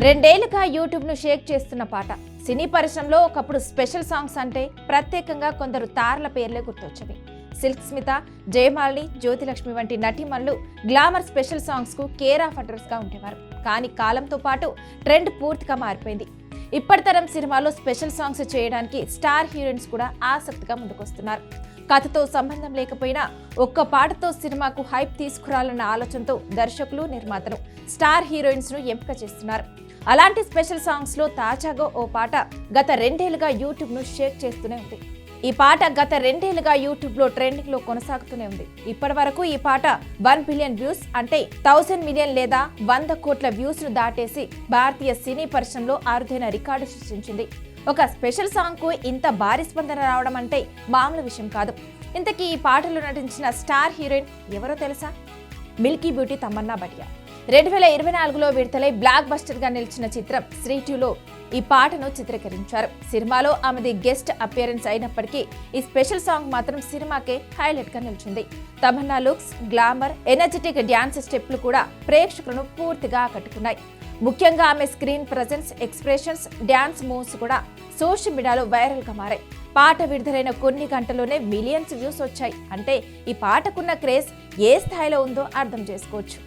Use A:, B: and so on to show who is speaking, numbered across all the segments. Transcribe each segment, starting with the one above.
A: రెండేళ్లుగా యూట్యూబ్ను షేక్ చేస్తున్న పాట. సినీ పరిశ్రమలో ఒకప్పుడు స్పెషల్ సాంగ్స్ అంటే ప్రత్యేకంగా కొందరు తారల పేర్లే గుర్తొచ్చేవి. సిల్క్ స్మిత, జయమాలిని, జ్యోతిలక్ష్మి వంటి నటీమణులు గ్లామర్ స్పెషల్ సాంగ్స్ కు కేర్ ఆఫ్ అడ్రస్ గా ఉండేవారు. కానీ కాలంతో పాటు ట్రెండ్ పూర్తిగా మారిపోయింది. ఇప్పటి తరం సినిమాలో స్పెషల్ సాంగ్స్ చేయడానికి స్టార్ హీరోయిన్స్ కూడా ఆసక్తిగా ముందుకొస్తున్నారు. కథతో సంబంధం లేకపోయినా ఒక్క పాటతో సినిమాకు హైప్ తీసుకురాలన్న ఆలోచనతో దర్శకులు, నిర్మాతలు స్టార్ హీరోయిన్స్ ను ఎంపిక చేస్తున్నారు. అలాంటి స్పెషల్ సాంగ్స్ లో తాజాగా ఓ పాట గత 2 ఏళ్లుగా యూట్యూబ్ ను షేక్ చేస్తూనే ఉంది. ఈ పాట గత 2 ఏళ్లుగా యూట్యూబ్ లో ట్రెండింగ్ లో కొనసాగుతూనే ఉంది. ఇప్పటి వరకు ఈ పాట 1 బిలియన్ వ్యూస్ అంటే 1000 మిలియన్ లేదా 100 కోట్ల వ్యూస్ ను దాటేసి భారతీయ సినీ పరిశ్రమలో అరుదైన రికార్డు సృష్టించింది. ఒక స్పెషల్ సాంగ్ కు ఇంత భారీ స్పందన రావడం అంటే మామూలు విషయం కాదు. ఇంతకీ ఈ పాటలో నటించిన స్టార్ హీరోయిన్ ఎవరో తెలుసా? Milky beauty Tamannaah Bhatia. 2024లో విడుదలై బ్లాక్ బస్టర్ గా నిలిచిన చిత్రం శ్రీ 2లో ఈ పాటను చిత్రీకరించారు. సినిమాలో ఆమెది గెస్ట్ అపియరెన్స్ అయినప్పటికీ ఈ స్పెషల్ సాంగ్ మాత్రం సినిమాకే హైలైట్ గా నిలిచింది. Tamannaah looks, glamour, energetic dance స్టెప్లు కూడా ప్రేక్షకులను పూర్తిగా ఆకట్టుకున్నాయి. ముఖ్యంగా ఆమె screen presence, expressions, dance moves కూడా సోషల్ మీడియాలో వైరల్ గా మారాయి. పాట విడుదలైన కొన్ని గంటల్లోనే మిలియన్స్ వ్యూస్ వచ్చాయి. అంటే ఈ పాటకున్న క్రేజ్ ఏ స్థాయిలో ఉందో అర్థం చేసుకోవచ్చు.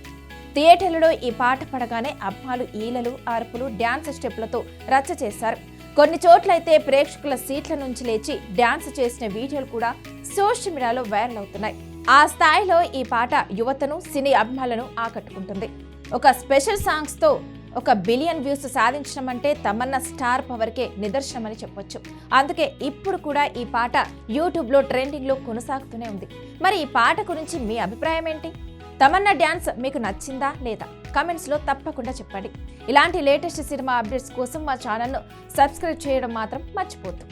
A: థియేటర్లలో ఈ పాట పడగానే అమ్మాలు ఈలలు, అరుపులు, డ్యాన్స్ స్టెప్లతో రచ్చ చేశారు. కొన్ని చోట్లయితే ప్రేక్షకుల సీట్ల నుంచి లేచి డ్యాన్స్ చేసిన వీడియోలు కూడా సోషల్ మీడియాలో వైరల్ అవుతున్నాయి. ఆ స్థాయిలో ఈ పాట యువతను, సినీ అభిమానులను ఆకట్టుకుంటుంది. ఒక స్పెషల్ సాంగ్స్ తో 1 బిలియన్ వ్యూస్ సాధించడం అంటే తమన్నా స్టార్ పవర్కే నిదర్శనమని చెప్పొచ్చు. అందుకే ఇప్పుడు కూడా ఈ పాట యూట్యూబ్ లో ట్రెండింగ్ లో కొనసాగుతూనే ఉంది. మరి ఈ పాట గురించి మీ అభిప్రాయం ఏంటి? తమన్నా డ్యాన్స్ మీకు నచ్చిందా లేదా? కామెంట్స్ లో తప్పకుండా చెప్పండి. ఇలాంటి లేటెస్ట్ సినిమా అప్డేట్స్ కోసం మా ఛానల్ను సబ్స్క్రైబ్ చేయడం మాత్రం మర్చిపోద్దు.